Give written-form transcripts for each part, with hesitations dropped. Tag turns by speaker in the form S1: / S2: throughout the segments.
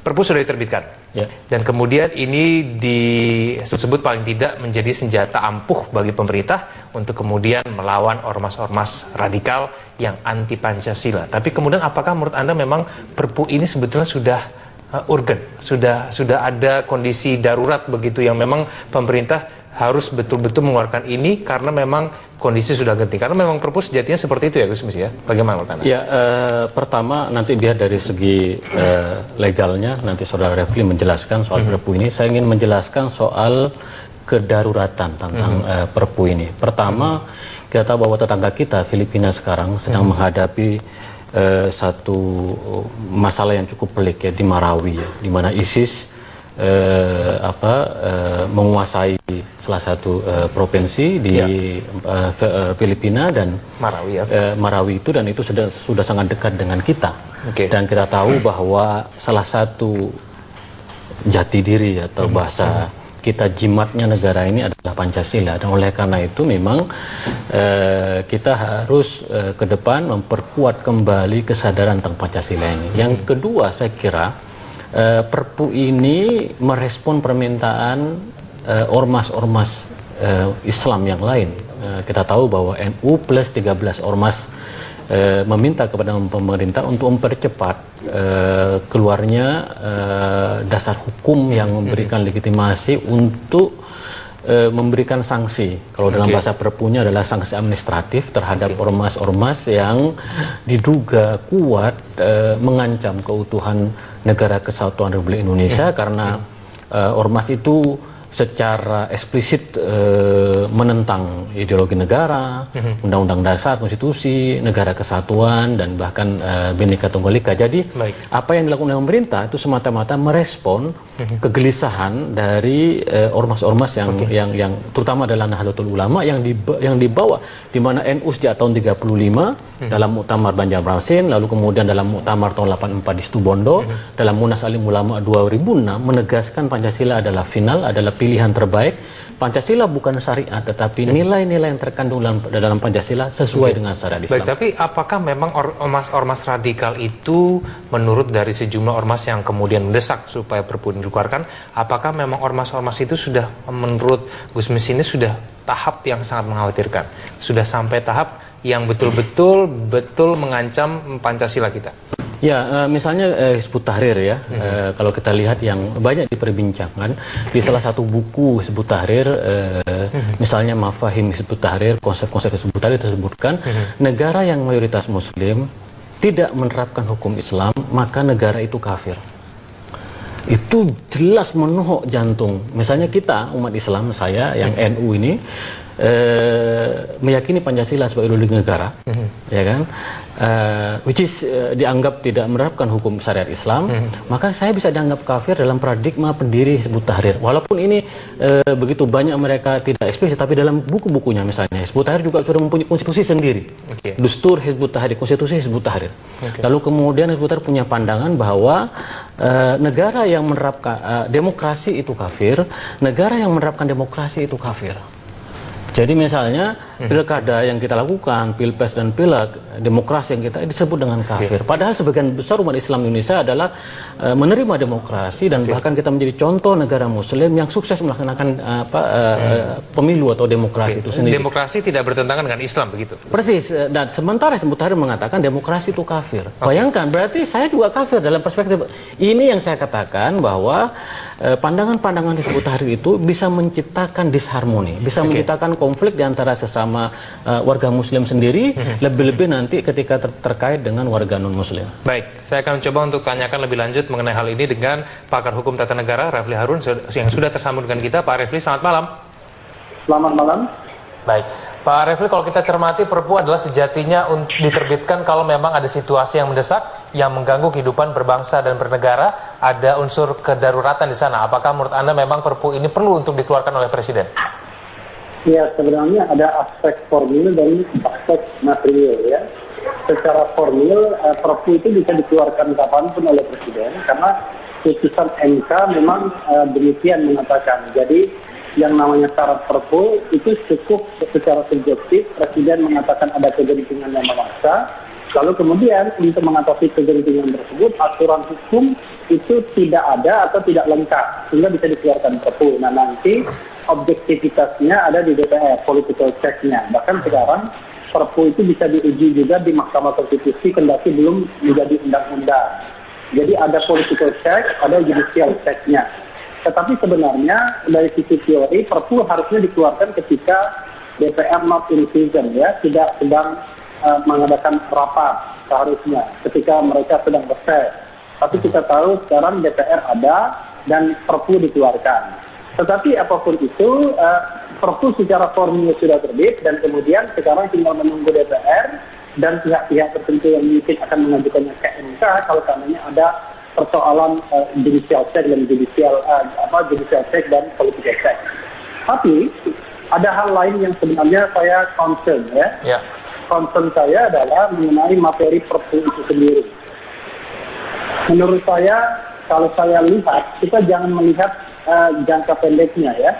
S1: Perpu sudah diterbitkan,
S2: Ya.
S1: dan kemudian ini disebut paling tidak menjadi senjata ampuh bagi pemerintah untuk kemudian melawan ormas-ormas radikal yang anti Pancasila. Tapi kemudian apakah menurut Anda memang Perpu ini sebetulnya sudah urgen, sudah ada kondisi darurat begitu yang memang pemerintah harus betul-betul mengeluarkan ini karena memang kondisi sudah genting, karena memang Perpu sejatinya seperti itu ya Gus Mis ya? Bagaimana menurut Anda?
S2: Ya, pertama nanti biar dari segi legalnya nanti Saudara Refli menjelaskan soal Perpu ini. Saya ingin menjelaskan soal kedaruratan tentang Perpu ini. Pertama, kita tahu bahwa tetangga kita Filipina sekarang sedang menghadapi satu masalah yang cukup pelik ya di Marawi ya, di mana ISIS menguasai salah satu provinsi di Filipina dan
S1: Marawi ya.
S2: Marawi itu, dan itu sudah sangat dekat dengan kita. Dan kita tahu bahwa salah satu jati diri atau bahasa kita jimatnya negara ini adalah Pancasila, dan oleh karena itu memang kita harus ke depan memperkuat kembali kesadaran tentang Pancasila ini. Yang kedua, saya kira Perpu ini merespon permintaan ormas-ormas Islam yang lain. Kita tahu bahwa NU plus 13 ormas meminta kepada pemerintah untuk mempercepat keluarnya dasar hukum yang memberikan legitimasi untuk memberikan sanksi. Kalau dalam bahasa Perpunya adalah sanksi administratif terhadap ormas-ormas yang diduga kuat mengancam keutuhan negara kesatuan Republik Indonesia karena ormas itu secara eksplisit menentang ideologi negara, undang-undang dasar, konstitusi, negara kesatuan, dan bahkan Bhinneka Tunggal Ika. Jadi apa yang dilakukan oleh pemerintah itu semata-mata merespon kegelisahan dari ormas-ormas yang terutama adalah Nahdlatul Ulama yang dibawa, di mana NU sejak tahun 35 dalam Muktamar Banjarmasin, lalu kemudian dalam Muktamar tahun 84 di Situbondo, dalam Munas Alim Ulama 2006 menegaskan Pancasila adalah final, adalah pilihan terbaik. Pancasila bukan syariat, tetapi nilai-nilai yang terkandung dalam Pancasila sesuai dengan syariat Islam.
S1: Baik, tapi apakah memang ormas-ormas radikal itu, menurut dari sejumlah ormas yang kemudian mendesak supaya Perpu ini dikeluarkan, apakah memang ormas-ormas itu sudah, menurut Gus Mis ini sudah tahap yang sangat mengkhawatirkan, sudah sampai tahap yang betul-betul mengancam Pancasila kita?
S2: Ya, misalnya Hizbut Tahrir ya, kalau kita lihat yang banyak diperbincangkan di salah satu buku Hizbut Tahrir, misalnya Mafahim Hizbut Tahrir, konsep-konsep Hizbut Tahrir disebutkan negara yang mayoritas Muslim tidak menerapkan hukum Islam, maka negara itu kafir. Itu jelas menohok jantung. Misalnya kita umat Islam, saya yang NU ini meyakini Pancasila sebagai ideologi negara, ya kan, which is dianggap tidak menerapkan hukum syariat Islam, maka saya bisa dianggap kafir dalam paradigma pendiri Hizbut Tahrir. Walaupun ini begitu banyak mereka tidak eksplisit, tapi dalam buku-bukunya misalnya Hizbut Tahrir juga sudah mempunyai konstitusi sendiri, Dustur Hizbut Tahrir, konstitusi Hizbut Tahrir. Lalu kemudian Hizbut Tahrir punya pandangan bahwa negara yang menerapkan demokrasi itu kafir, negara yang menerapkan demokrasi itu kafir. Jadi misalnya pilkada yang kita lakukan, pilpres dan pileg, demokrasi yang kita disebut dengan kafir. Padahal sebagian besar umat Islam Indonesia adalah menerima demokrasi dan bahkan kita menjadi contoh negara Muslim yang sukses melaksanakan pemilu atau demokrasi itu sendiri.
S1: Demokrasi tidak bertentangan dengan Islam begitu?
S2: Persis. Dan sementara Hizbut Tahrir mengatakan demokrasi itu kafir. Bayangkan, berarti saya juga kafir dalam perspektif ini yang saya katakan bahwa pandangan-pandangan Hizbut Tahrir itu bisa menciptakan disharmoni, bisa menciptakan konflik di antara sesama warga Muslim sendiri, lebih-lebih nanti ketika terkait dengan warga non-Muslim.
S1: Baik, saya akan coba untuk tanyakan lebih lanjut mengenai hal ini dengan pakar hukum tata negara Refli Harun yang sudah tersambung dengan kita. Pak Refli, selamat malam.
S3: Selamat malam.
S1: Baik, Pak Refli, kalau kita cermati Perpu adalah sejatinya diterbitkan kalau memang ada situasi yang mendesak, yang mengganggu kehidupan berbangsa dan bernegara, ada unsur kedaruratan di sana. Apakah menurut Anda memang Perpu ini perlu untuk dikeluarkan oleh Presiden?
S3: Ya, sebenarnya ada aspek formil dan aspek material ya. Secara formil, Perpu itu bisa dikeluarkan kapanpun oleh Presiden karena putusan MK memang demikian mengatakan. Jadi yang namanya syarat Perpu itu cukup secara subjektif, Presiden mengatakan ada kegentingan yang memaksa, Lalu kemudian untuk mengatasi kegentingan tersebut, aturan hukum itu tidak ada atau tidak lengkap, sehingga bisa dikeluarkan Perpu. Nah nanti objektivitasnya ada di DPR, political check-nya. Bahkan sekarang Perpu itu bisa diuji juga di Mahkamah Konstitusi, kendati belum menjadi undang-undang. Jadi ada political check, ada judicial check-nya. Tetapi sebenarnya dari sisi teori, Perpu harusnya dikeluarkan ketika DPR not in season, ya, tidak sedang mengadakan rapat seharusnya ketika mereka sedang reses. Tapi kita tahu sekarang DPR ada dan Perpu dikeluarkan. Tetapi apapun itu, Perpu secara formil sudah terbit dan kemudian sekarang tinggal menunggu DPR dan pihak-pihak tertentu yang mungkin akan mengajukannya ke MK kalau seandainya ada persoalan judicial check dan judicial check dan political check. Tapi ada hal lain yang sebenarnya saya concern, ya. Concern saya adalah mengenai materi Perpu itu sendiri. Menurut saya, kalau saya lihat, kita jangan melihat jangka pendeknya, ya.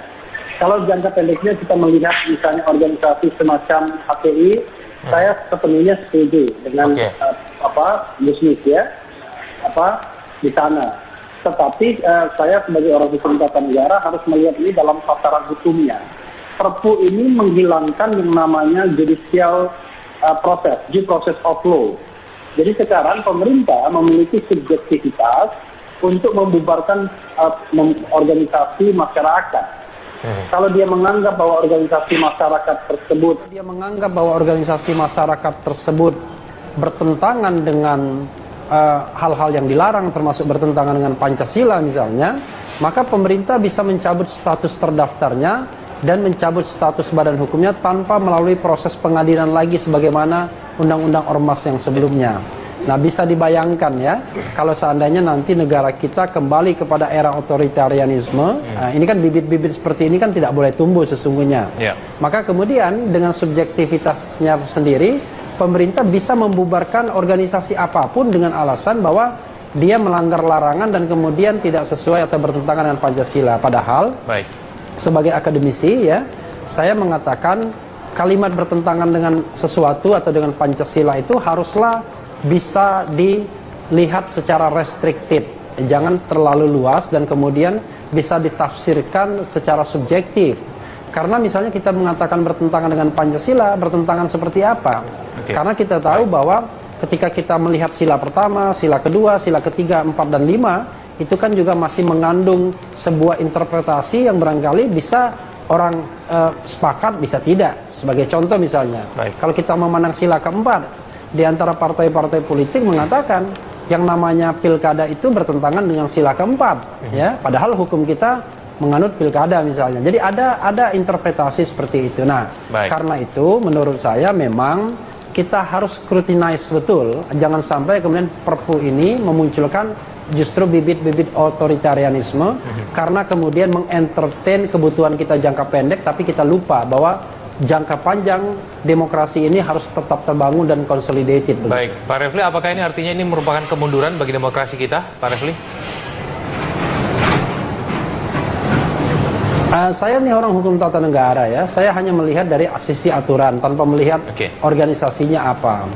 S3: Kalau jangka pendeknya kita melihat misalnya organisasi semacam HPI, saya sepenuhnya setuju dengan bisnis, ya, di sana. Tetapi saya sebagai orang hukum tata negara harus melihat ini dalam tataran hukumnya. Perpu ini menghilangkan yang namanya judicial proses, due process of law. Jadi sekarang pemerintah memiliki subjektivitas untuk membubarkan organisasi masyarakat. Kalau dia menganggap bahwa organisasi masyarakat tersebut bertentangan dengan hal-hal yang dilarang, termasuk bertentangan dengan Pancasila misalnya, maka pemerintah bisa mencabut status terdaftarnya dan mencabut status badan hukumnya tanpa melalui proses pengadilan lagi sebagaimana undang-undang ormas yang sebelumnya. Nah, bisa dibayangkan, ya, kalau seandainya nanti negara kita kembali kepada era otoritarianisme, ini kan bibit-bibit seperti ini kan tidak boleh tumbuh sesungguhnya. Maka kemudian dengan subjektivitasnya sendiri, pemerintah bisa membubarkan organisasi apapun dengan alasan bahwa dia melanggar larangan dan kemudian tidak sesuai atau bertentangan dengan Pancasila. Padahal sebagai akademisi, ya, saya mengatakan kalimat bertentangan dengan sesuatu atau dengan Pancasila itu haruslah bisa dilihat secara restriktif, jangan terlalu luas dan kemudian bisa ditafsirkan secara subjektif. Karena misalnya kita mengatakan bertentangan dengan Pancasila, bertentangan seperti apa? Karena kita tahu bahwa ketika kita melihat sila pertama, sila kedua, sila ketiga, 4 dan 5, itu kan juga masih mengandung sebuah interpretasi yang barangkali bisa orang sepakat, bisa tidak. Sebagai contoh misalnya, kalau kita memandang sila keempat, di antara partai-partai politik mengatakan yang namanya pilkada itu bertentangan dengan sila keempat, ya. Padahal hukum kita menganut pilkada misalnya. Jadi ada interpretasi seperti itu. Nah, karena itu menurut saya memang kita harus scrutinize betul, jangan sampai kemudian Perpu ini memunculkan justru bibit-bibit otoritarianisme karena kemudian mengentertain kebutuhan kita jangka pendek, tapi kita lupa bahwa jangka panjang demokrasi ini harus tetap terbangun dan consolidated.
S1: Baik, Pak Refli, apakah ini artinya ini merupakan kemunduran bagi demokrasi kita, Pak Refli?
S4: Saya nih orang hukum tata negara, ya. Saya hanya melihat dari sisi aturan tanpa melihat organisasinya apa.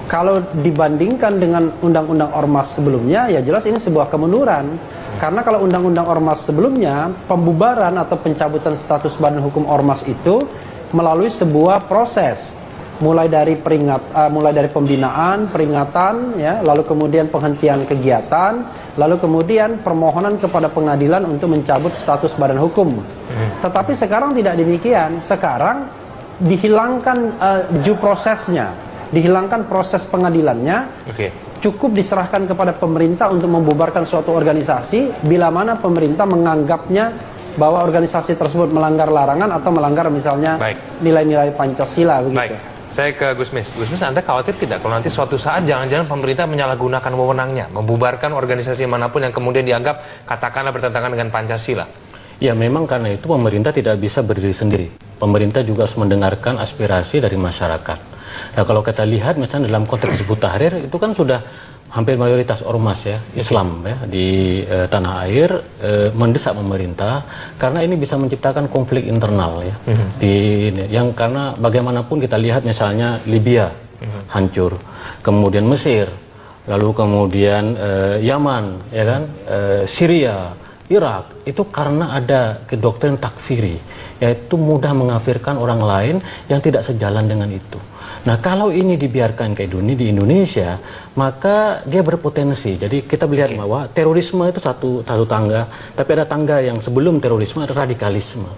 S4: Kalau dibandingkan dengan undang-undang ormas sebelumnya, ya jelas ini sebuah kemunduran. Karena kalau undang-undang ormas sebelumnya, pembubaran atau pencabutan status badan hukum ormas itu melalui sebuah proses, mulai dari pembinaan, peringatan, ya, lalu kemudian penghentian kegiatan, lalu kemudian permohonan kepada pengadilan untuk mencabut status badan hukum. Tetapi sekarang tidak demikian. Sekarang dihilangkan due prosesnya, dihilangkan proses pengadilannya. Cukup diserahkan kepada pemerintah untuk membubarkan suatu organisasi bila mana pemerintah menganggapnya bahwa organisasi tersebut melanggar larangan atau melanggar misalnya nilai-nilai Pancasila begitu.
S1: Saya ke Gusmis. Gusmis, Anda khawatir tidak kalau nanti suatu saat jangan-jangan pemerintah menyalahgunakan wewenangnya, membubarkan organisasi manapun yang kemudian dianggap katakanlah bertentangan dengan Pancasila?
S2: Ya, memang karena itu pemerintah tidak bisa berdiri sendiri. Pemerintah juga harus mendengarkan aspirasi dari masyarakat. Nah, kalau kita lihat misalnya dalam konteks Hizbut Tahrir itu kan sudah hampir mayoritas ormas, ya, Islam, ya, di tanah air mendesak pemerintah karena ini bisa menciptakan konflik internal, ya, yang karena bagaimanapun kita lihat misalnya Libya hancur, kemudian Mesir, lalu kemudian Yaman, ya kan, Syria, Irak, itu karena ada doktrin takfiri, yaitu mudah mengafirkan orang lain yang tidak sejalan dengan itu. Nah, kalau ini dibiarkan ke di Indonesia, maka dia berpotensi. Jadi kita melihat bahwa terorisme itu satu tangga, tapi ada tangga yang sebelum terorisme ada radikalisme.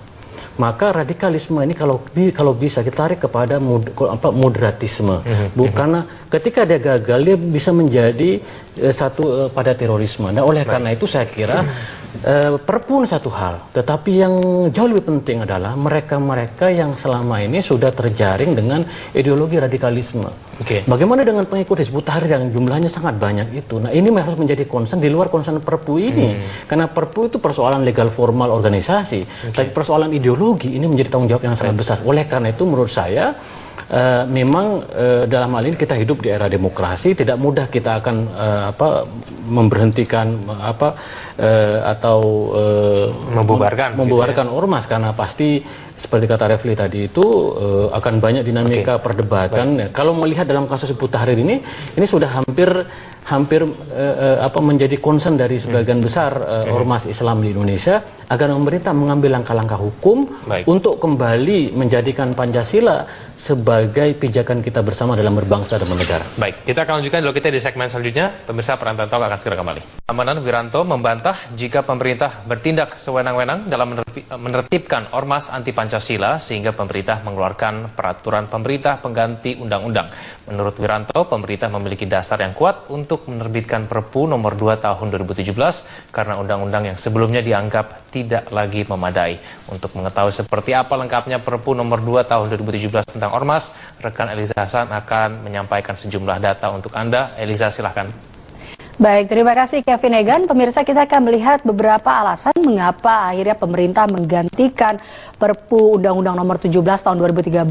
S2: Maka radikalisme ini kalau bisa kita tarik kepada moderatisme. Karena ketika dia gagal, dia bisa menjadi satu pada terorisme. Nah, oleh karena itu saya kira Perpu satu hal, tetapi yang jauh lebih penting adalah mereka-mereka yang selama ini sudah terjaring dengan ideologi radikalisme. Bagaimana dengan pengikut Hizbut Tahrir yang jumlahnya sangat banyak itu? Nah, ini harus menjadi concern di luar concern Perpu ini. Karena Perpu itu persoalan legal formal organisasi, tapi persoalan ideologi ini menjadi tanggung jawab yang sangat besar. Oleh karena itu menurut saya memang dalam hal ini kita hidup di era demokrasi, tidak mudah kita akan memberhentikan atau membubarkan ormas, karena pasti seperti kata Refli tadi itu akan banyak dinamika perdebatan. Kalau melihat dalam kasus Hizbut Tahrir ini sudah hampir menjadi concern dari sebagian besar ormas Islam di Indonesia agar pemerintah mengambil langkah-langkah hukum untuk kembali menjadikan Pancasila sebagai pijakan kita bersama dalam berbangsa dan bernegara.
S1: Baik, kita akan lanjutkan dulu kita di segmen selanjutnya. Pemirsa, Perantauan Talk akan segera kembali. Amanan Wiranto membantah jika pemerintah bertindak sewenang-wenang dalam menertibkan ormas anti Pancasila sehingga pemerintah mengeluarkan peraturan pemerintah pengganti undang-undang. Menurut Wiranto, pemerintah memiliki dasar yang kuat untuk menerbitkan Perpu nomor 2 tahun 2017 karena undang-undang yang sebelumnya dianggap tidak lagi memadai. Untuk mengetahui seperti apa lengkapnya Perpu nomor 2 tahun 2017 tentang ormas, rekan Eliza Hasan akan menyampaikan sejumlah data untuk Anda. Eliza, silahkan.
S5: Baik, terima kasih Kevin Egan. Pemirsa, kita akan melihat beberapa alasan mengapa akhirnya pemerintah menggantikan Perpu Undang-Undang Nomor 17 Tahun 2013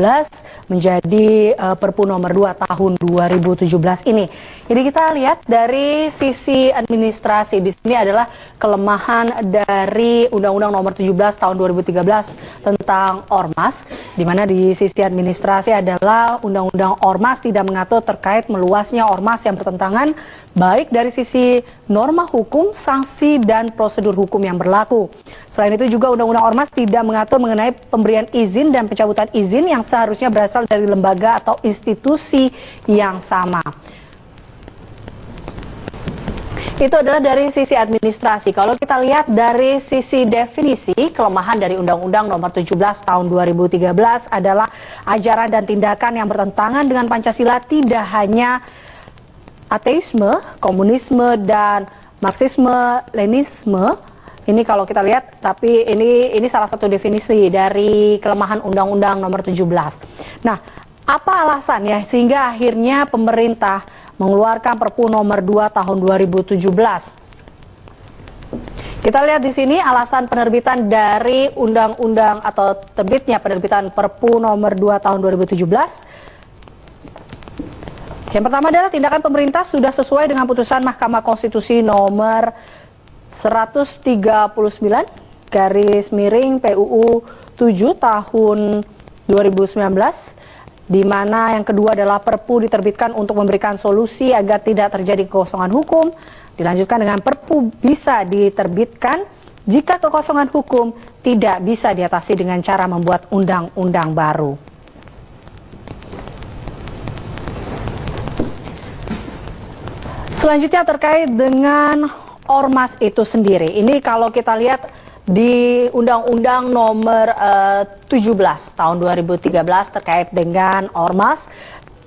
S5: menjadi Perpu Nomor 2 Tahun 2017 ini. Jadi kita lihat dari sisi administrasi, di sini adalah kelemahan dari Undang-Undang Nomor 17 Tahun 2013 tentang ormas, di mana di sisi administrasi adalah Undang-Undang Ormas tidak mengatur terkait meluasnya ormas yang bertentangan baik dari sisi norma hukum, sanksi, dan prosedur hukum yang berlaku. Selain itu juga Undang-Undang Ormas tidak mengatur mengenai pemberian izin dan pencabutan izin yang seharusnya berasal dari lembaga atau institusi yang sama. Itu adalah dari sisi administrasi. Kalau kita lihat dari sisi definisi, kelemahan dari Undang-Undang Nomor 17 Tahun 2013 adalah ajaran dan tindakan yang bertentangan dengan Pancasila tidak hanya ateisme, komunisme, dan Marxisme-Leninisme. Ini kalau kita lihat, tapi ini salah satu definisi dari kelemahan Undang-Undang Nomor 17. Nah, apa alasannya sehingga akhirnya pemerintah mengeluarkan Perpu Nomor 2 Tahun 2017? Kita lihat di sini alasan penerbitan dari undang-undang atau terbitnya penerbitan Perpu Nomor 2 Tahun 2017. Yang pertama adalah tindakan pemerintah sudah sesuai dengan putusan Mahkamah Konstitusi nomor 139 garis miring PUU 7 tahun 2019, di mana yang kedua adalah Perpu diterbitkan untuk memberikan solusi agar tidak terjadi kekosongan hukum. Dilanjutkan dengan Perpu bisa diterbitkan jika kekosongan hukum tidak bisa diatasi dengan cara membuat undang-undang baru. Selanjutnya terkait dengan ormas itu sendiri. Ini kalau kita lihat di Undang-Undang Nomor 17 Tahun 2013 terkait dengan ormas,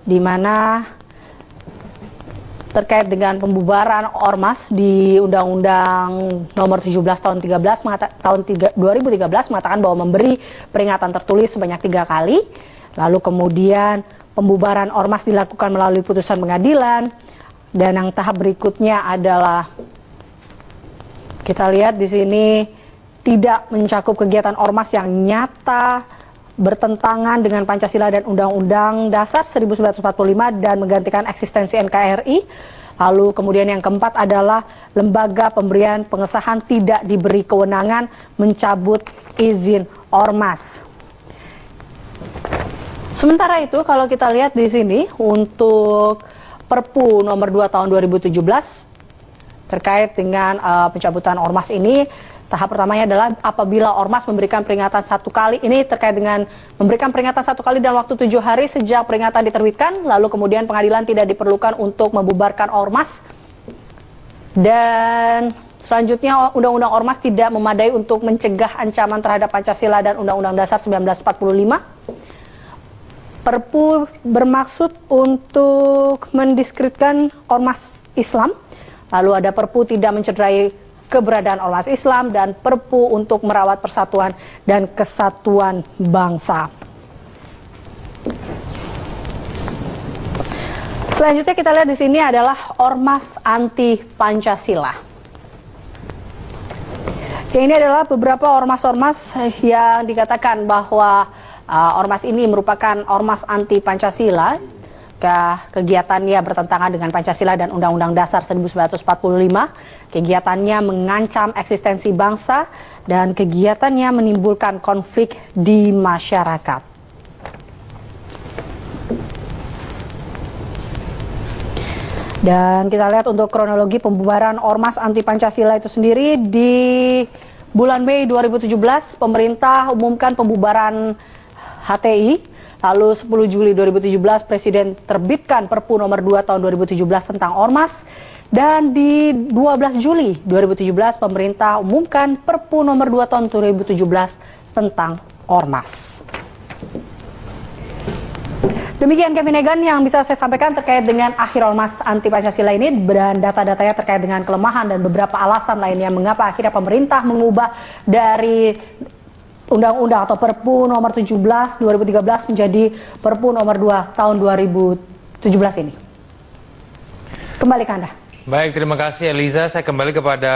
S5: di mana terkait dengan pembubaran ormas di Undang-Undang Nomor 17 Tahun 2013 mengatakan bahwa memberi peringatan tertulis sebanyak 3 kali. Lalu kemudian pembubaran ormas dilakukan melalui putusan pengadilan. Dan yang tahap berikutnya adalah kita lihat di sini tidak mencakup kegiatan ormas yang nyata bertentangan dengan Pancasila dan Undang-Undang Dasar 1945 dan menggantikan eksistensi NKRI. Lalu kemudian yang keempat adalah lembaga pemberian pengesahan tidak diberi kewenangan mencabut izin ormas. Sementara itu kalau kita lihat di sini untuk Perpu nomor 2 tahun 2017 terkait dengan pencabutan ormas ini. Tahap pertamanya adalah apabila ormas memberikan peringatan 1 kali, ini terkait dengan memberikan peringatan 1 kali dalam waktu 7 hari sejak peringatan diterbitkan, lalu kemudian pengadilan tidak diperlukan untuk membubarkan ormas. Dan selanjutnya Undang-Undang Ormas tidak memadai untuk mencegah ancaman terhadap Pancasila dan Undang-Undang Dasar 1945. Perpu bermaksud untuk mendiskreditkan ormas Islam. Lalu ada Perpu tidak mencederai keberadaan ormas Islam dan Perpu untuk merawat persatuan dan kesatuan bangsa. Selanjutnya kita lihat di sini adalah ormas anti Pancasila. Ini adalah beberapa ormas-ormas yang dikatakan bahwa ormas ini merupakan ormas anti Pancasila. Kegiatannya bertentangan dengan Pancasila dan Undang-Undang Dasar 1945. Kegiatannya mengancam eksistensi bangsa dan kegiatannya menimbulkan konflik di masyarakat. Dan kita lihat untuk kronologi pembubaran ormas anti Pancasila itu sendiri di bulan Mei 2017 pemerintah umumkan pembubaran HTI. Lalu 10 Juli 2017 Presiden terbitkan Perpu nomor 2 tahun 2017 tentang ormas. Dan di 12 Juli 2017 pemerintah umumkan Perpu nomor 2 tahun 2017 tentang ormas. Demikian Kevin Egan yang bisa saya sampaikan terkait dengan akhir ormas anti Pancasila ini, dan data-datanya terkait dengan kelemahan dan beberapa alasan lainnya mengapa akhirnya pemerintah mengubah dari Undang-Undang atau Perpu nomor 17 2013 menjadi Perpu nomor 2 tahun 2017 ini. Kembali ke Anda.
S1: Baik, terima kasih Eliza. Saya kembali kepada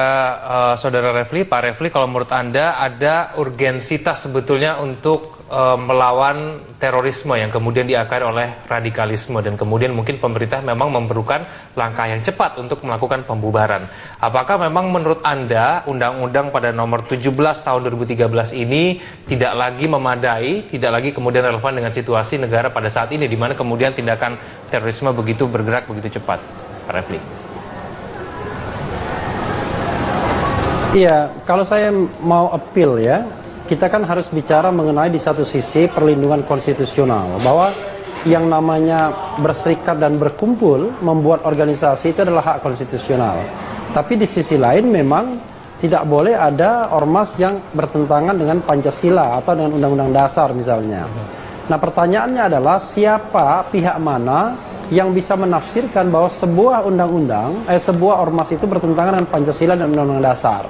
S1: Saudara Refli. Pak Refli, kalau menurut Anda ada urgensitas sebetulnya untuk melawan terorisme yang kemudian diakari oleh radikalisme, dan kemudian mungkin pemerintah memang memerlukan langkah yang cepat untuk melakukan pembubaran. Apakah memang menurut Anda Undang-Undang pada nomor 17 tahun 2013 ini tidak lagi memadai, tidak lagi kemudian relevan dengan situasi negara pada saat ini di mana kemudian tindakan terorisme begitu bergerak begitu cepat? Pak Refli.
S4: Iya, kalau saya mau appeal ya, kita kan harus bicara mengenai di satu sisi perlindungan konstitusional, bahwa yang namanya berserikat dan berkumpul membuat organisasi itu adalah hak konstitusional. Tapi di sisi lain memang tidak boleh ada ormas yang bertentangan dengan Pancasila atau dengan Undang-Undang Dasar misalnya. Nah, pertanyaannya adalah siapa, pihak mana yang bisa menafsirkan bahwa sebuah undang-undang, sebuah ormas itu bertentangan dengan Pancasila dan Undang-Undang Dasar.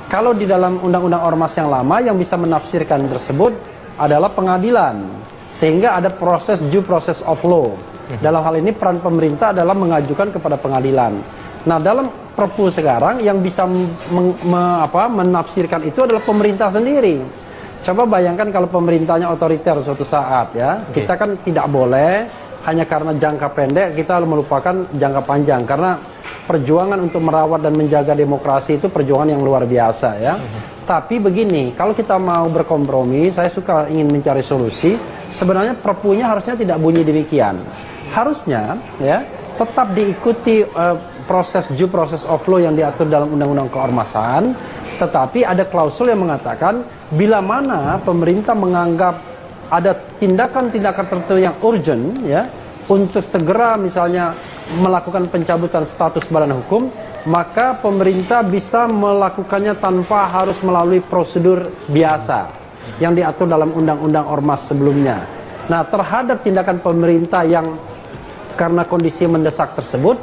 S4: Kalau di dalam Undang-Undang Ormas yang lama yang bisa menafsirkan tersebut adalah pengadilan, sehingga ada proses due process of law. Dalam hal ini peran pemerintah adalah mengajukan kepada pengadilan. Nah, dalam Perpu sekarang yang bisa menafsirkan itu adalah pemerintah sendiri. Coba bayangkan kalau pemerintahnya otoriter suatu saat ya, kita kan tidak boleh hanya karena jangka pendek kita melupakan jangka panjang, karena perjuangan untuk merawat dan menjaga demokrasi itu perjuangan yang luar biasa ya. Tapi begini, kalau kita mau berkompromi, saya suka ingin mencari solusi. Sebenarnya perpunya harusnya tidak bunyi demikian. Harusnya ya tetap diikuti proses due process of law yang diatur dalam Undang-Undang Keormasan, tetapi ada klausul yang mengatakan bila mana pemerintah menganggap ada tindakan-tindakan tertentu yang urgent ya untuk segera misalnya melakukan pencabutan status badan hukum, maka pemerintah bisa melakukannya tanpa harus melalui prosedur biasa yang diatur dalam Undang-Undang Ormas sebelumnya. Nah, terhadap tindakan pemerintah yang karena kondisi mendesak tersebut,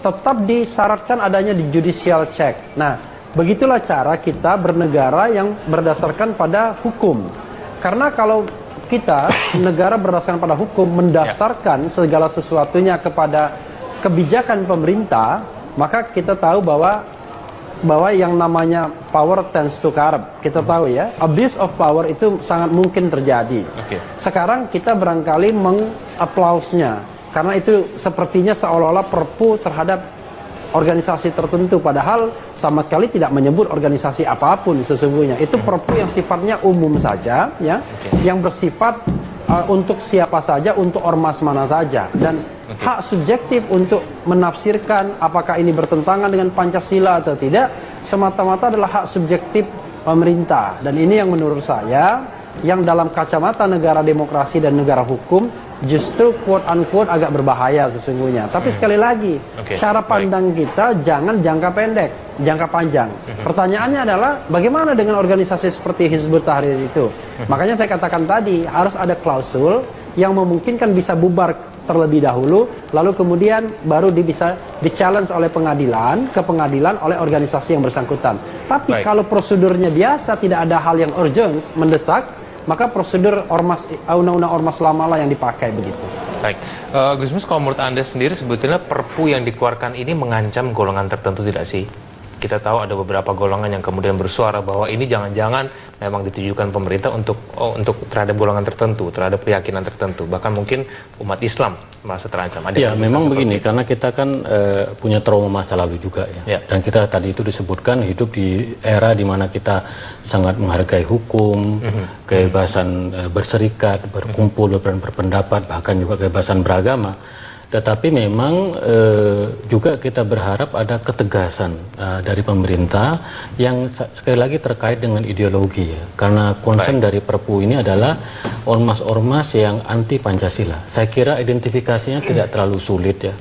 S4: tetap disyaratkan adanya di judicial check. Nah, begitulah cara kita bernegara yang berdasarkan pada hukum. Karena kalau kita negara berdasarkan pada hukum, mendasarkan segala sesuatunya kepada kebijakan pemerintah, maka kita tahu bahwa yang namanya power tends to corrupt. Kita tahu ya, abuse of power itu sangat mungkin terjadi. Sekarang kita barangkali mengapplausnya, karena itu sepertinya seolah-olah perpu terhadap organisasi tertentu, padahal sama sekali tidak menyebut organisasi apapun sesungguhnya. Itu perpu yang sifatnya umum saja ya, yang bersifat untuk siapa saja, untuk ormas mana saja, dan hak subjektif untuk menafsirkan apakah ini bertentangan dengan Pancasila atau tidak semata-mata adalah hak subjektif pemerintah. Dan ini yang menurut saya yang dalam kacamata negara demokrasi dan negara hukum justru quote unquote agak berbahaya sesungguhnya. Tapi sekali lagi, cara pandang kita jangan jangka pendek, jangka panjang. Pertanyaannya adalah bagaimana dengan organisasi seperti Hizbut Tahrir itu? Makanya saya katakan tadi harus ada klausul yang memungkinkan bisa bubar terlebih dahulu, lalu kemudian baru bisa di-challenge oleh pengadilan, ke pengadilan oleh organisasi yang bersangkutan. Tapi kalau prosedurnya biasa, tidak ada hal yang urgent, mendesak, maka prosedur ormas, undang-undang ormas lama lah yang dipakai begitu.
S1: Baik, Gusmus, kalau menurut Anda sendiri sebetulnya Perpu yang dikeluarkan ini mengancam golongan tertentu tidak sih? Kita tahu ada beberapa golongan yang kemudian bersuara bahwa ini jangan-jangan memang ditujukan pemerintah untuk terhadap golongan tertentu, terhadap keyakinan tertentu, bahkan mungkin umat Islam merasa terancam.
S2: Ya, memang begini, karena kita kan punya trauma masa lalu juga ya. Dan kita tadi itu disebutkan hidup di era di mana kita sangat menghargai hukum, kebebasan berserikat, berkumpul, berpendapat, bahkan juga kebebasan beragama. Tetapi memang juga kita berharap ada ketegasan dari pemerintah yang sekali lagi terkait dengan ideologi ya. Karena concern dari Perpu ini adalah ormas-ormas yang anti Pancasila. Saya kira identifikasinya tidak terlalu sulit ya.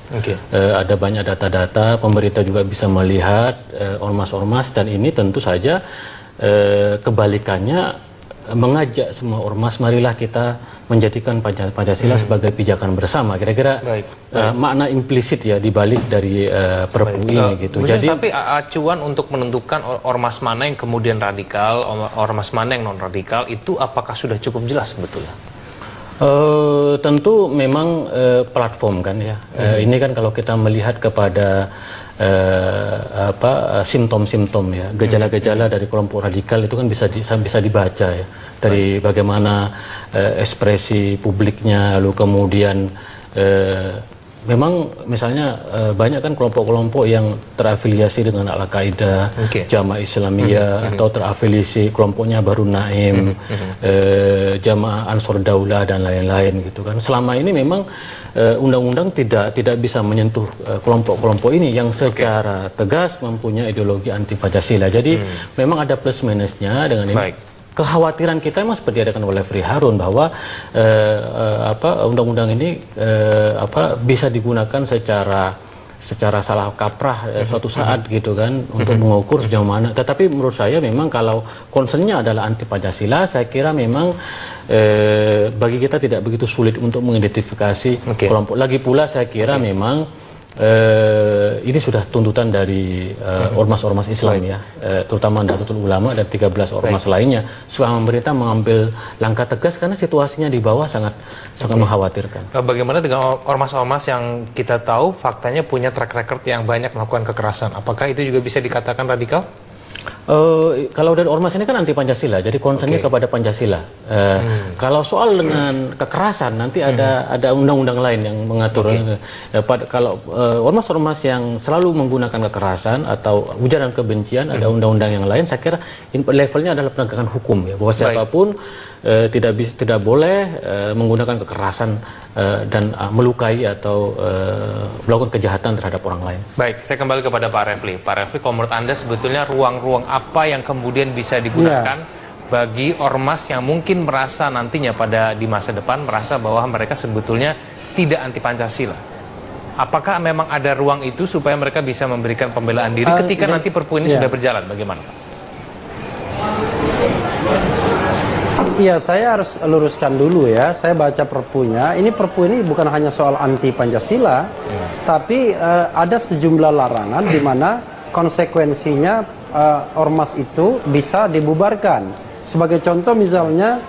S2: Ada banyak data-data, pemerintah juga bisa melihat ormas-ormas, dan ini tentu saja kebalikannya mengajak semua ormas, marilah kita menjadikan Pancasila sebagai pijakan bersama. Kira-kira makna implisit ya dibalik dari Perpu ini gitu.
S1: Jadi tapi acuan untuk menentukan ormas mana yang kemudian radikal, ormas mana yang non radikal itu apakah sudah cukup jelas sebetulnya?
S2: Tentu memang platform kan ya. Ini kan kalau kita melihat kepada simptom-simptom ya, gejala-gejala dari kelompok radikal itu kan bisa dibaca ya dari bagaimana ekspresi publiknya, lalu kemudian memang misalnya banyak kan kelompok-kelompok yang terafiliasi dengan Al-Qaeda, Jamaah Islamiyah, atau terafiliasi kelompoknya Baru Naim, Jamaah Ansor Daulah dan lain-lain gitu kan. Selama ini memang undang-undang tidak bisa menyentuh kelompok-kelompok ini yang secara tegas mempunyai ideologi anti Pancasila. Jadi memang ada plus minusnya dengan ini. Kekhawatiran kita memang seperti dikatakan oleh Fri Harun bahwa undang-undang ini bisa digunakan secara salah kaprah suatu saat gitu kan untuk mengukur sejauh mana. Tetapi menurut saya memang kalau concernnya adalah anti Pancasila, saya kira memang bagi kita tidak begitu sulit untuk mengidentifikasi kelompok. Lagi pula saya kira memang ini sudah tuntutan dari ormas-ormas Islam ya, terutama Nahdlatul Ulama dan 13 ormas lainnya, supaya pemerintah mengambil langkah tegas karena situasinya di bawah sangat mengkhawatirkan.
S1: Bagaimana dengan ormas-ormas yang kita tahu faktanya punya track record yang banyak melakukan kekerasan? Apakah itu juga bisa dikatakan radikal?
S2: Kalau dari ormas ini kan anti Pancasila, jadi concernnya kepada Pancasila. Kalau soal dengan kekerasan nanti ada undang-undang lain yang mengatur. Kalau ormas-ormas yang selalu menggunakan kekerasan atau ujaran kebencian, ada undang-undang yang lain. Saya kira levelnya adalah penegakan hukum ya, bahwa siapapun tidak boleh menggunakan kekerasan dan melukai atau melakukan kejahatan terhadap orang lain.
S1: Baik, saya kembali kepada Pak Refli. Pak Refli, kalau menurut Anda sebetulnya ruang-ruang apa yang kemudian bisa digunakan bagi ormas yang mungkin merasa nantinya di masa depan merasa bahwa mereka sebetulnya tidak anti Pancasila? Apakah memang ada ruang itu supaya mereka bisa memberikan pembelaan diri ketika nanti Perpu ini sudah berjalan? Bagaimana, Pak?
S4: Iya, saya harus luruskan dulu ya. Saya baca Perpunya. Perpu ini bukan hanya soal anti Pancasila, tapi ada sejumlah larangan di mana konsekuensinya ormas itu bisa dibubarkan. Sebagai contoh misalnya,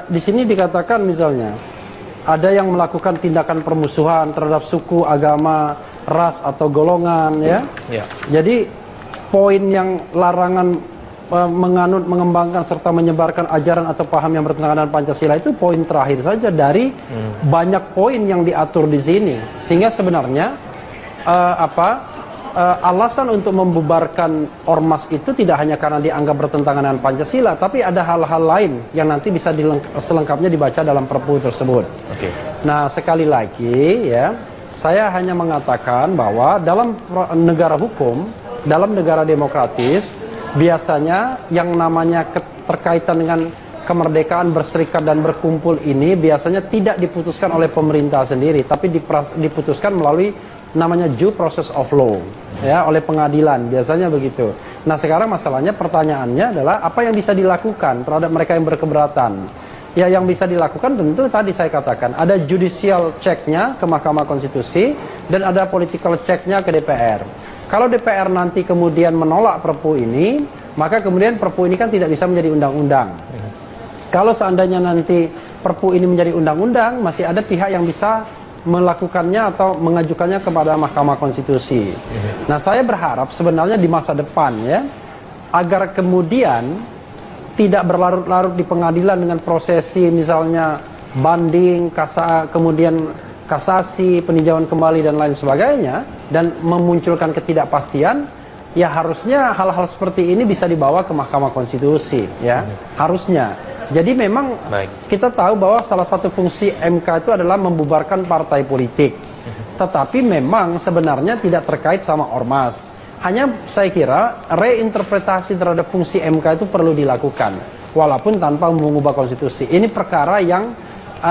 S4: di sini dikatakan misalnya ada yang melakukan tindakan permusuhan terhadap suku, agama, ras atau golongan ya. Jadi poin yang larangan menganut, mengembangkan serta menyebarkan ajaran atau paham yang bertentangan dengan Pancasila itu poin terakhir saja dari banyak poin yang diatur di sini. Sehingga sebenarnya alasan untuk membubarkan ormas itu tidak hanya karena dianggap bertentangan dengan Pancasila, tapi ada hal-hal lain yang nanti bisa selengkapnya dibaca dalam Perpu tersebut. Oke. Nah, sekali lagi ya, saya hanya mengatakan bahwa dalam negara hukum, dalam negara demokratis, biasanya yang namanya keterkaitan dengan kemerdekaan berserikat dan berkumpul ini biasanya tidak diputuskan oleh pemerintah sendiri, tapi diputuskan melalui namanya due process of law, ya, oleh pengadilan, biasanya begitu. Nah, sekarang masalahnya, pertanyaannya adalah apa yang bisa dilakukan terhadap mereka yang berkeberatan. Ya, yang bisa dilakukan tentu tadi saya katakan, ada judicial check-nya ke Mahkamah Konstitusi dan ada political check-nya ke DPR. Kalau DPR nanti kemudian menolak Perpu ini, maka kemudian Perpu ini kan tidak bisa menjadi undang-undang. Kalau seandainya nanti Perpu ini menjadi undang-undang, masih ada pihak yang bisa melakukannya atau mengajukannya kepada Mahkamah Konstitusi. Nah, saya berharap sebenarnya di masa depan ya, agar kemudian tidak berlarut-larut di pengadilan dengan prosesi misalnya banding, kemudian kasasi, peninjauan kembali dan lain sebagainya, dan memunculkan ketidakpastian. Ya, harusnya hal-hal seperti ini bisa dibawa ke Mahkamah Konstitusi ya, harusnya. Jadi memang kita tahu bahwa salah satu fungsi MK itu adalah membubarkan partai politik. Tetapi memang sebenarnya tidak terkait sama ormas. Hanya saya kira reinterpretasi terhadap fungsi MK itu perlu dilakukan, walaupun tanpa mengubah konstitusi. Ini perkara yang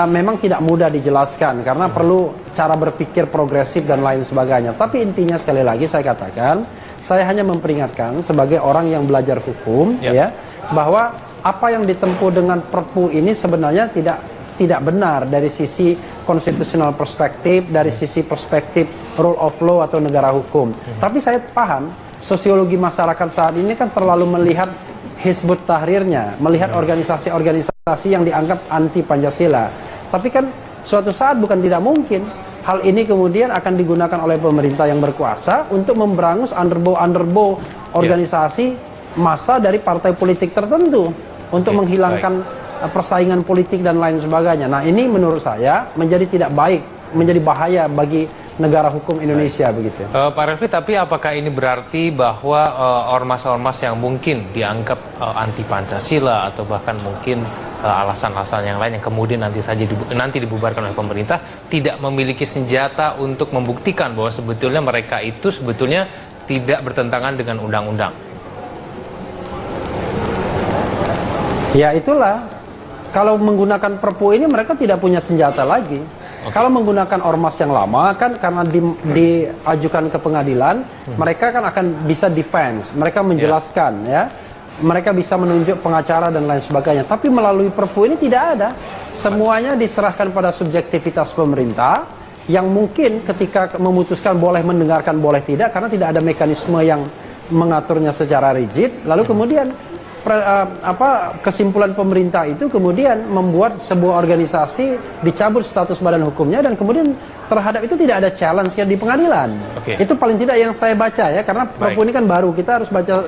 S4: memang tidak mudah dijelaskan karena perlu cara berpikir progresif dan lain sebagainya. Tapi intinya sekali lagi saya katakan, saya hanya memperingatkan sebagai orang yang belajar hukum ya, bahwa apa yang ditempuh dengan Perpu ini sebenarnya tidak benar dari sisi konstitusional perspektif, dari sisi perspektif rule of law atau negara hukum. Tapi saya paham sosiologi masyarakat saat ini kan terlalu melihat Hizbut Tahrirnya, melihat organisasi-organisasi yang dianggap anti Pancasila. Tapi kan suatu saat bukan tidak mungkin hal ini kemudian akan digunakan oleh pemerintah yang berkuasa untuk memberangus underbow organisasi massa dari partai politik tertentu untuk menghilangkan persaingan politik dan lain sebagainya. Nah, ini menurut saya menjadi tidak baik, menjadi bahaya bagi negara hukum Indonesia begitu.
S1: Pak Refli, tapi apakah ini berarti bahwa ormas-ormas yang mungkin dianggap anti Pancasila atau bahkan mungkin alasan-alasan yang lain yang kemudian nanti dibubarkan oleh pemerintah tidak memiliki senjata untuk membuktikan bahwa sebetulnya mereka itu sebetulnya tidak bertentangan dengan undang-undang?
S4: Ya itulah, kalau menggunakan Perpu ini mereka tidak punya senjata lagi. Kalau menggunakan ormas yang lama kan karena diajukan ke pengadilan, mereka kan akan bisa defense, mereka menjelaskan ya, mereka bisa menunjuk pengacara dan lain sebagainya. Tapi melalui Perpu ini tidak ada, semuanya diserahkan pada subjektivitas pemerintah yang mungkin ketika memutuskan boleh mendengarkan boleh tidak karena tidak ada mekanisme yang mengaturnya secara rigid. Lalu kemudian kesimpulan pemerintah itu kemudian membuat sebuah organisasi dicabut status badan hukumnya dan kemudian terhadap itu tidak ada challenge di pengadilan. Itu paling tidak yang saya baca ya, karena Perpu ini kan baru, kita harus baca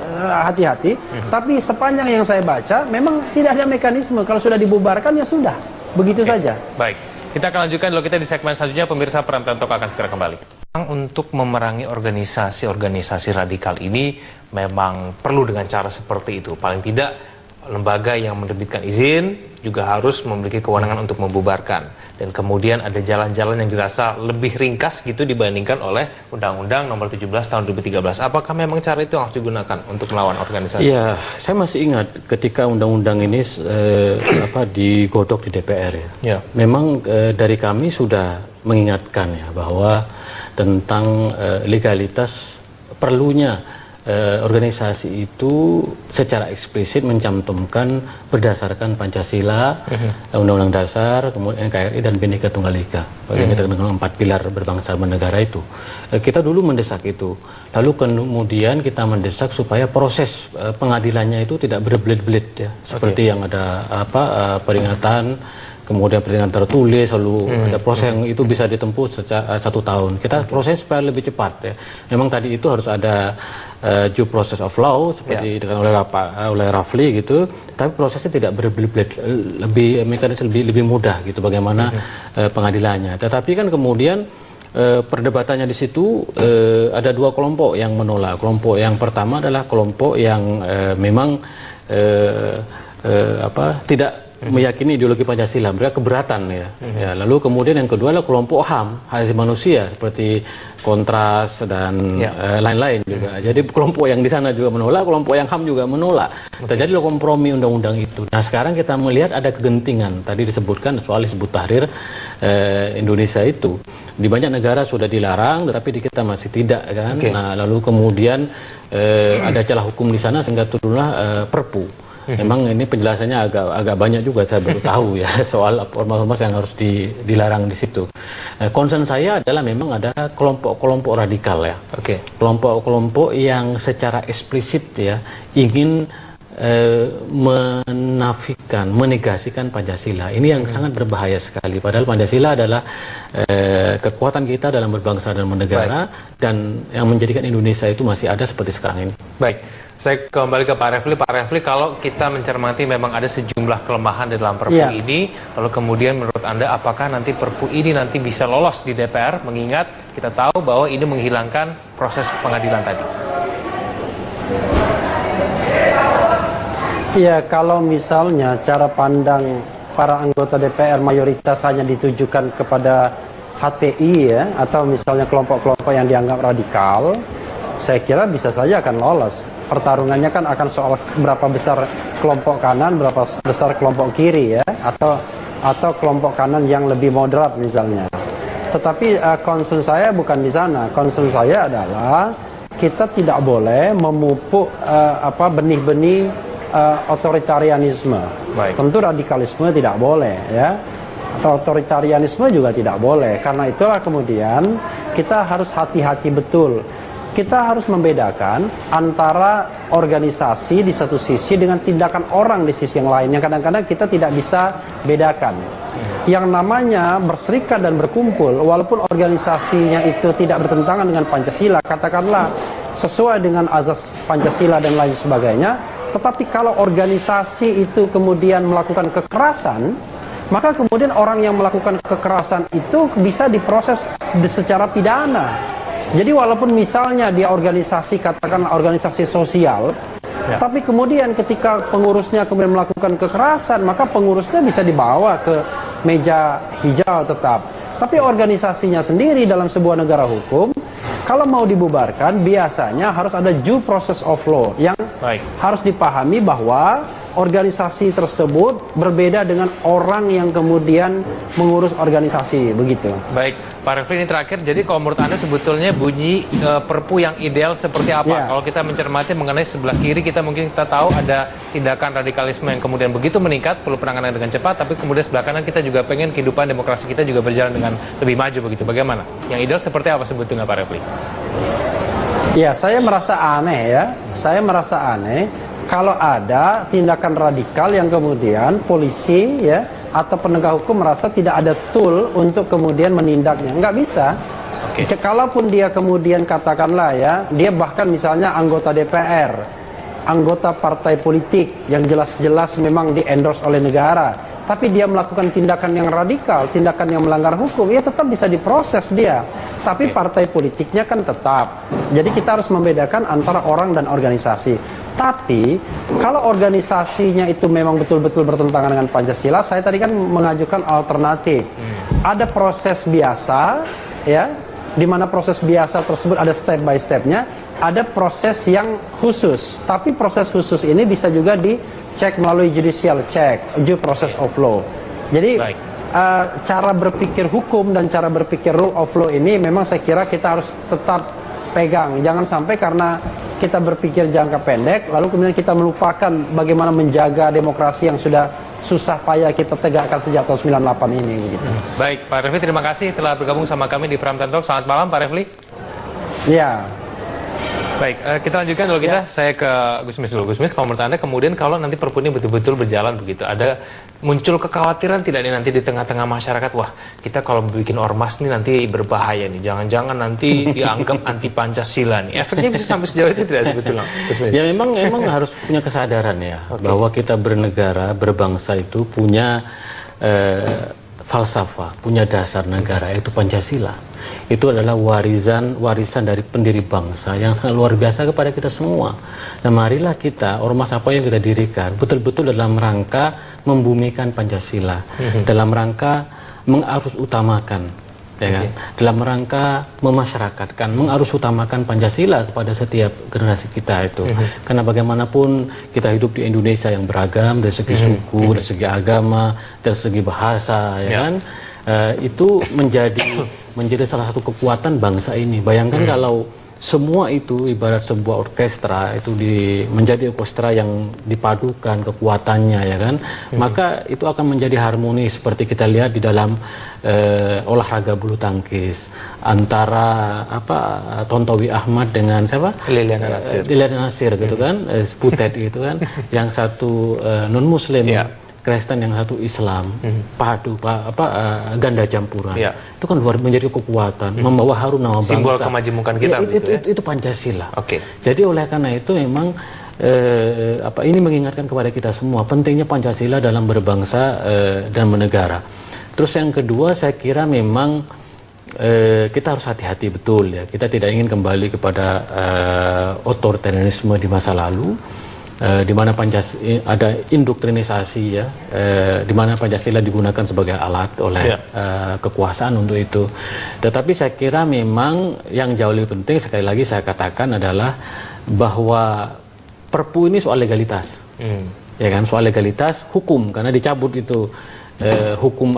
S4: hati-hati. Tapi sepanjang yang saya baca memang tidak ada mekanisme, kalau sudah dibubarkan ya sudah, begitu saja.
S1: Baik, kita akan lanjutkan dulu, kita di segmen selanjutnya. Pemirsa, Prime Time Talk akan segera kembali. Untuk memerangi organisasi-organisasi radikal ini memang perlu dengan cara seperti itu. Paling tidak lembaga yang menerbitkan izin juga harus memiliki kewenangan untuk membubarkan. Dan kemudian ada jalan-jalan yang dirasa lebih ringkas gitu dibandingkan oleh Undang-Undang Nomor 17 Tahun 2013. Apakah memang cara itu yang harus digunakan untuk melawan organisasi?
S2: Ya, saya masih ingat ketika undang-undang ini digodok di DPR ya. Memang dari kami sudah mengingatkan ya bahwa tentang legalitas perlunya organisasi itu secara eksplisit mencantumkan berdasarkan Pancasila, Undang-Undang Dasar, kemudian NKRI dan Bhinneka Tunggal Ika, yang kita kenal 4 pilar berbangsa bernegara itu. Kita dulu mendesak itu, lalu kemudian kita mendesak supaya proses pengadilannya itu tidak berbelit-belit ya, seperti yang ada peringatan, kemudian peringatan tertulis, lalu ada proses yang itu bisa ditempuh secara 1 tahun. Kita proses supaya lebih cepat ya. Memang tadi itu harus ada due process of law seperti dikatakan oleh Rafli gitu, tapi prosesnya tidak berbelit-belit, lebih mekanisme lebih mudah gitu bagaimana pengadilannya. Tetapi kan kemudian perdebatannya di situ ada dua kelompok yang menolak. Kelompok yang pertama adalah kelompok yang memang tidak meyakini ideologi Pancasila, mereka keberatan ya. Lalu kemudian yang kedua adalah kelompok HAM, hak asasi manusia seperti Kontras dan lain-lain juga. Jadi kelompok yang di sana juga menolak, kelompok yang HAM juga menolak. Terjadilah kompromi undang-undang itu. Nah sekarang kita melihat ada kegentingan. Tadi disebutkan soal Hizbut Tahrir Indonesia itu di banyak negara sudah dilarang, tetapi di kita masih tidak kan. Nah lalu kemudian ada celah hukum di sana sehingga turunlah Perpu. Memang ini penjelasannya agak banyak juga, saya baru tahu ya soal ormas-ormas yang harus dilarang di situ. Concern saya adalah memang ada kelompok-kelompok radikal ya. Kelompok-kelompok yang secara eksplisit ya ingin menafikan, menegasikan Pancasila. Ini yang sangat berbahaya sekali. Padahal Pancasila adalah kekuatan kita dalam berbangsa dan bernegara, dan yang menjadikan Indonesia itu masih ada seperti sekarang ini.
S1: Baik. Saya kembali ke Pak Refli. Pak Refli, kalau kita mencermati memang ada sejumlah kelemahan di dalam Perpu ini, lalu kemudian menurut Anda apakah nanti Perpu ini nanti bisa lolos di DPR, mengingat kita tahu bahwa ini menghilangkan proses pengadilan tadi?
S4: Ya, kalau misalnya cara pandang para anggota DPR mayoritas hanya ditujukan kepada HTI ya, atau misalnya kelompok-kelompok yang dianggap radikal, saya kira bisa saja akan lolos. Pertarungannya kan akan soal berapa besar kelompok kanan, berapa besar kelompok kiri ya, atau kelompok kanan yang lebih moderat misalnya. Tetapi concern saya bukan di sana. Concern saya adalah kita tidak boleh memupuk benih-benih otoritarianisme. Tentu radikalisme tidak boleh ya. Atau otoritarianisme juga tidak boleh. Karena itulah kemudian kita harus hati-hati betul. Kita harus membedakan antara organisasi di satu sisi dengan tindakan orang di sisi yang lain, yang kadang-kadang kita tidak bisa bedakan. Yang namanya berserikat dan berkumpul, walaupun organisasinya itu tidak bertentangan dengan Pancasila, katakanlah sesuai dengan azas Pancasila dan lain sebagainya, tetapi kalau organisasi itu kemudian melakukan kekerasan, maka kemudian orang yang melakukan kekerasan itu bisa diproses secara pidana. Jadi walaupun misalnya dia organisasi, katakanlah organisasi sosial, tapi kemudian ketika pengurusnya kemudian melakukan kekerasan, maka pengurusnya bisa dibawa ke meja hijau tetap. Tapi organisasinya sendiri dalam sebuah negara hukum, kalau mau dibubarkan biasanya harus ada due process of law yang harus dipahami bahwa organisasi tersebut berbeda dengan orang yang kemudian mengurus organisasi, begitu.
S1: Baik, Pak Refli, ini terakhir. Jadi kalau menurut Anda sebetulnya bunyi Perpu yang ideal seperti apa? Kalau kita mencermati mengenai sebelah kiri, kita tahu ada tindakan radikalisme yang kemudian begitu meningkat, perlu penanganan dengan cepat, tapi kemudian sebelah kanan kita juga pengen kehidupan demokrasi kita juga berjalan dengan lebih maju, begitu. Bagaimana? Yang ideal seperti apa sebetulnya, Pak Refli?
S4: Ya, saya merasa aneh ya. Saya merasa aneh kalau ada tindakan radikal yang kemudian polisi ya atau penegak hukum merasa tidak ada tool untuk kemudian menindaknya. Nggak bisa. Kalaupun dia kemudian katakanlah ya, dia bahkan misalnya anggota DPR, anggota partai politik yang jelas-jelas memang di-endorse oleh negara, tapi dia melakukan tindakan yang radikal, tindakan yang melanggar hukum, ya tetap bisa diproses dia. Tapi partai politiknya kan tetap. Jadi kita harus membedakan antara orang dan organisasi. Tapi kalau organisasinya itu memang betul-betul bertentangan dengan Pancasila, saya tadi kan mengajukan alternatif. Ada proses biasa, ya, di mana proses biasa tersebut ada step by stepnya. Ada proses yang khusus. Tapi proses khusus ini bisa juga dicek melalui judicial check, due process of law. Jadi cara berpikir hukum dan cara berpikir rule of law ini memang saya kira kita harus tetap pegang. Jangan sampai karena kita berpikir jangka pendek lalu kemudian kita melupakan bagaimana menjaga demokrasi yang sudah susah payah kita tegakkan sejak tahun 98 ini gitu.
S1: Baik, Pak Refli, terima kasih telah bergabung sama kami di Prime Time Talk. Selamat malam, Pak Refli.
S4: Ya.
S1: Baik, kita lanjutkan dulu saya ke Gusmis dulu. Gusmis, kalau menurut Anda kemudian kalau nanti Perpu ini betul-betul berjalan begitu, ada muncul kekhawatiran tidak nih nanti di tengah-tengah masyarakat, wah kita kalau bikin ormas nih nanti berbahaya nih, jangan-jangan nanti dianggap anti Pancasila nih. Efeknya bisa sampai sejauh itu tidak sebetulnya, Gusmis?
S2: Ya memang harus punya kesadaran ya, bahwa kita bernegara, berbangsa itu punya falsafah, punya dasar negara, yaitu Pancasila. itu adalah warisan dari pendiri bangsa yang sangat luar biasa kepada kita semua. Nah, marilah kita, ormas apa yang kita dirikan, betul-betul dalam rangka membumikan Pancasila, dalam rangka mengarus utamakan, ya kan? Dalam rangka memasyarakatkan, mengarus utamakan Pancasila kepada setiap generasi kita itu. Karena bagaimanapun kita hidup di Indonesia yang beragam dari segi suku, dari segi agama, dari segi bahasa, ya kan? Itu menjadi salah satu kekuatan bangsa ini. Bayangkan kalau semua itu ibarat sebuah orkestra itu menjadi orkestra yang dipadukan kekuatannya, ya kan, maka itu akan menjadi harmoni seperti kita lihat di dalam olahraga bulu tangkis antara Tontowi Ahmad dengan siapa? Liliana Natsir gitu kan, Sputet gitu kan, yang satu non muslim, Kristen yang satu Islam, padu ganda campuran. Itu kan menjadi kekuatan, membawa harum nama bangsa.
S1: Simbol kemajemukan kita.
S2: Itu Pancasila. Jadi oleh karena itu memang ini mengingatkan kepada kita semua pentingnya Pancasila dalam berbangsa dan bernegara. Terus yang kedua, saya kira memang kita harus hati-hati betul, ya. Kita tidak ingin kembali kepada otoritarianisme di masa lalu. Di mana ada indoktrinisasi, ya, di mana Pancasila digunakan sebagai alat oleh kekuasaan untuk itu. Tetapi saya kira memang yang jauh lebih penting, sekali lagi saya katakan, adalah bahwa Perpu ini soal legalitas, ya kan, soal legalitas hukum, karena dicabut itu hukum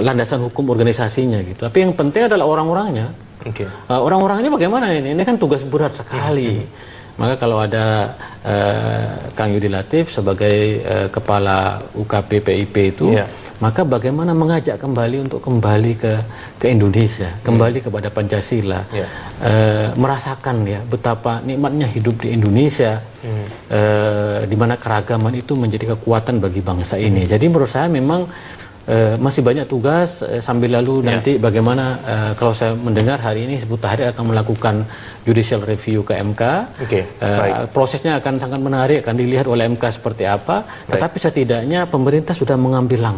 S2: landasan hukum organisasinya gitu. Tapi yang penting adalah orang-orangnya. Orang-orangnya bagaimana ini? Ini kan tugas berat sekali. Maka kalau ada Kang Yudi Latif sebagai kepala UKP PIP itu, maka bagaimana mengajak kembali untuk kembali ke Indonesia, kembali kepada Pancasila, merasakan, ya, betapa nikmatnya hidup di Indonesia, di mana keragaman itu menjadi kekuatan bagi bangsa ini. Jadi menurut saya memang masih banyak tugas, sambil lalu nanti bagaimana kalau saya mendengar hari ini Hizbut Tahrir akan melakukan judicial review ke MK. Prosesnya akan sangat menarik, akan dilihat oleh MK seperti apa. Tetapi setidaknya pemerintah sudah mengambil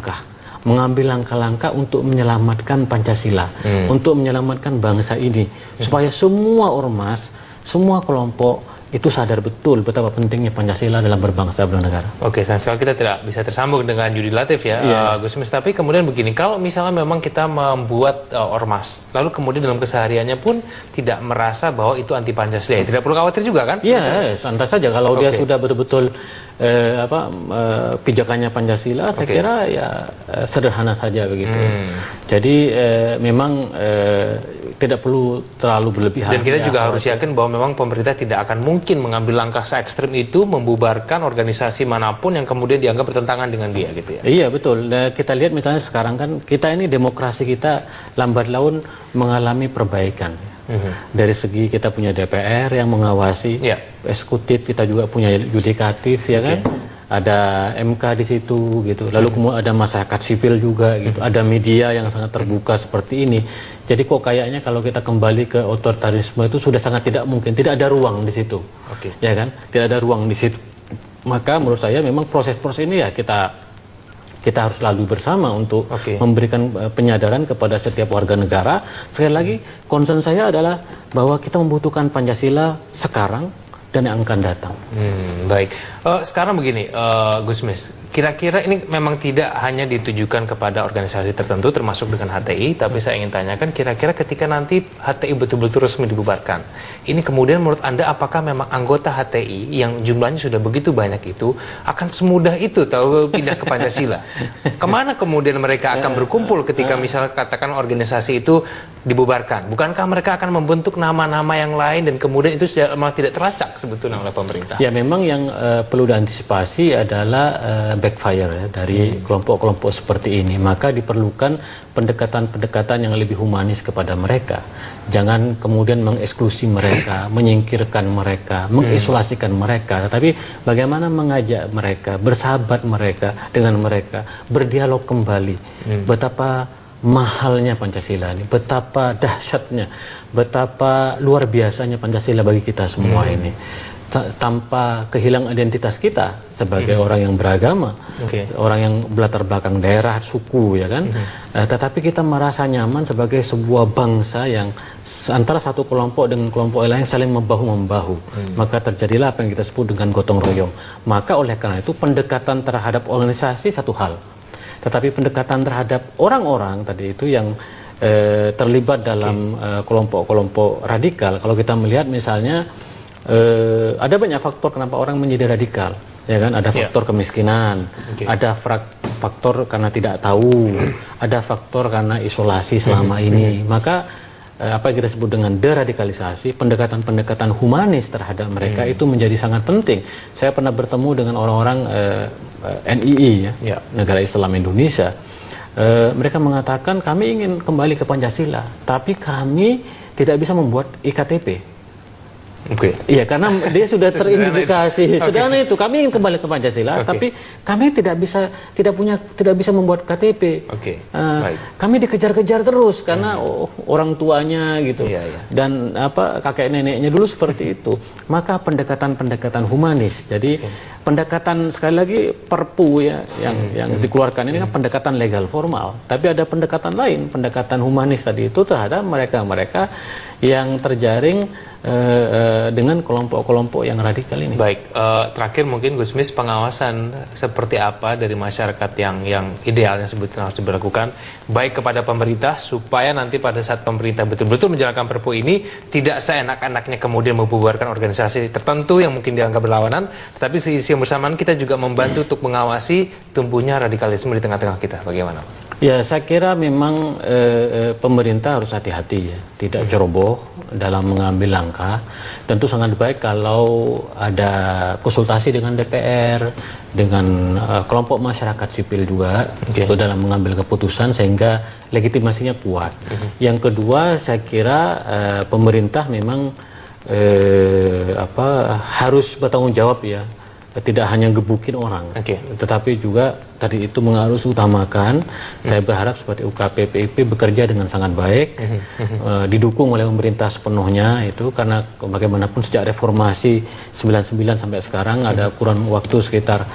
S2: langkah-langkah untuk menyelamatkan Pancasila, untuk menyelamatkan bangsa ini, supaya semua ormas, semua kelompok itu sadar betul betapa pentingnya Pancasila dalam berbangsa bernegara.
S1: Sayang sekali kita tidak bisa tersambung dengan Yudi Latif, ya, Gusmis. Tapi kemudian begini, kalau misalnya memang kita membuat ormas, lalu kemudian dalam kesehariannya pun tidak merasa bahwa itu anti Pancasila, tidak perlu khawatir juga kan?
S2: Iya, santai saja kalau dia sudah betul-betul pijakannya Pancasila, saya kira ya sederhana saja begitu. Jadi memang tidak perlu terlalu berlebihan.
S1: Dan kita juga harus yakin bahwa memang pemerintah tidak akan mungkin mengambil langkah se-ekstrim itu membubarkan organisasi manapun yang kemudian dianggap bertentangan dengan dia, gitu ya.
S2: Iya, betul. Kita lihat misalnya sekarang kan kita ini demokrasi kita lambat laun mengalami perbaikan. Dari segi kita punya DPR yang mengawasi, eksekutif kita juga punya yudikatif, ya kan? Ada MK di situ gitu. Lalu kemudian ada masyarakat sipil juga gitu. Ada media yang sangat terbuka seperti ini. Jadi kok kayaknya kalau kita kembali ke otoritarisme itu sudah sangat tidak mungkin, tidak ada ruang di situ. Ya kan? Tidak ada ruang di situ. Maka menurut saya memang proses-proses ini ya kita harus lalu bersama untuk memberikan penyadaran kepada setiap warga negara. Sekali lagi, concern saya adalah bahwa kita membutuhkan Pancasila sekarang dan yang akan datang.
S1: Baik. Sekarang begini, Gusmis, kira-kira ini memang tidak hanya ditujukan kepada organisasi tertentu termasuk dengan HTI, tapi saya ingin tanyakan, kira-kira ketika nanti HTI betul-betul resmi dibubarkan, ini kemudian menurut Anda apakah memang anggota HTI yang jumlahnya sudah begitu banyak itu akan semudah itu tahu pindah ke Pancasila? Kemana kemudian mereka akan berkumpul ketika misalnya katakan organisasi itu dibubarkan? Bukankah mereka akan membentuk nama-nama yang lain dan kemudian itu malah tidak terlacak sebetulnya oleh pemerintah?
S2: Ya, memang yang perlu diantisipasi adalah backfire, ya, dari kelompok-kelompok seperti ini. Maka diperlukan pendekatan-pendekatan yang lebih humanis kepada mereka. Jangan kemudian mengeksklusi mereka, menyingkirkan mereka, mengisolasikan mereka. Tetapi bagaimana mengajak mereka, bersahabat mereka dengan mereka, berdialog kembali. Betapa mahalnya Pancasila ini, betapa dahsyatnya, betapa luar biasanya Pancasila bagi kita semua ini. tanpa kehilangan identitas kita sebagai orang yang beragama, orang yang berlatar belakang daerah, suku, ya kan. Tetapi kita merasa nyaman sebagai sebuah bangsa yang antara satu kelompok dengan kelompok lain saling membahu-membahu. Maka terjadilah apa yang kita sebut dengan gotong royong. Maka oleh karena itu pendekatan terhadap organisasi satu hal, tetapi pendekatan terhadap orang-orang tadi itu yang terlibat dalam kelompok-kelompok radikal. Kalau kita melihat misalnya ada banyak faktor kenapa orang menjadi radikal, ya kan? Ada faktor kemiskinan, ada faktor karena tidak tahu, ada faktor karena isolasi selama ini. Maka apa yang kita sebut dengan deradikalisasi, pendekatan-pendekatan humanis terhadap mereka itu menjadi sangat penting. Saya pernah bertemu dengan orang-orang NII, Negara Islam Indonesia. Mereka mengatakan kami ingin kembali ke Pancasila, tapi kami tidak bisa membuat IKTP. Iya, karena dia sudah teridentifikasi. Sederhana itu, kami ingin kembali ke Pancasila, tapi kami tidak bisa membuat KTP. Kami dikejar-kejar terus karena orang tuanya gitu, dan kakek neneknya dulu seperti itu. Maka pendekatan-pendekatan humanis. Jadi pendekatan, sekali lagi, Perpu yang dikeluarkan ini kan pendekatan legal formal, tapi ada pendekatan lain, pendekatan humanis tadi itu terhadap mereka-mereka yang terjaring dengan kelompok-kelompok yang radikal ini.
S1: Baik, terakhir mungkin Gusmis, pengawasan seperti apa dari masyarakat yang idealnya sebetulnya harus diberlakukan, baik kepada pemerintah supaya nanti pada saat pemerintah betul-betul menjalankan Perpu ini tidak seenak-enaknya kemudian membubarkan organisasi tertentu yang mungkin dianggap berlawanan, tetapi sisi yang bersamaan kita juga membantu untuk mengawasi tumbuhnya radikalisme di tengah-tengah kita. Bagaimana?
S2: Ya, saya kira memang pemerintah harus hati-hati ya, tidak ceroboh dalam mengambil langkah. Tentu sangat baik kalau ada konsultasi dengan DPR, dengan kelompok masyarakat sipil juga itu dalam mengambil keputusan sehingga legitimasinya kuat. Yang kedua, saya kira pemerintah memang harus bertanggung jawab ya. Tidak hanya gebukin orang, tetapi juga tadi itu harus utamakan. Saya berharap seperti UKP PIP bekerja dengan sangat baik, didukung oleh pemerintah sepenuhnya itu, karena bagaimanapun sejak reformasi 99 sampai sekarang ada kurun waktu sekitar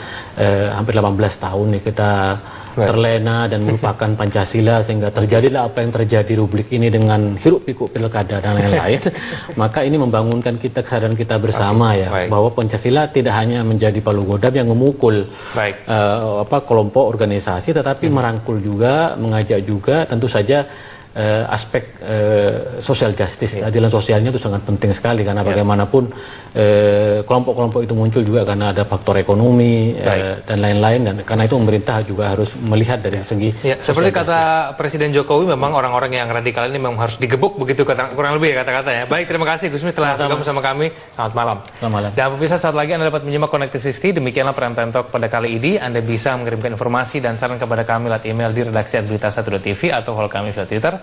S2: hampir 18 tahun nih kita terlena dan melupakan Pancasila, sehingga terjadilah apa yang terjadi di Republik ini dengan hiruk pikuk pilkada dan lain-lain. Maka ini membangunkan kita, kesadaran kita bersama bahwa Pancasila tidak hanya menjadi palu godam yang memukul kelompok organisasi, tetapi merangkul juga, mengajak juga, tentu saja aspek social justice, keadilan sosialnya itu sangat penting sekali, karena bagaimanapun kelompok-kelompok itu muncul juga karena ada faktor ekonomi dan lain-lain, dan karena itu pemerintah juga harus melihat dari segi
S1: seperti kata Presiden Jokowi, memang orang-orang yang radikal ini memang harus digebuk begitu, kurang lebih ya kata-katanya. Baik, terima kasih Gusmis telah bergabung bersama kami. Selamat malam.
S2: Selamat malam.
S1: Dan pemirsa, saat lagi Anda dapat menyimak Connected 60. Demikianlah Prime Time Talk pada kali ini. Anda bisa mengirimkan informasi dan saran kepada kami lewat email di redaksi@berita1.tv atau follow kami via Twitter.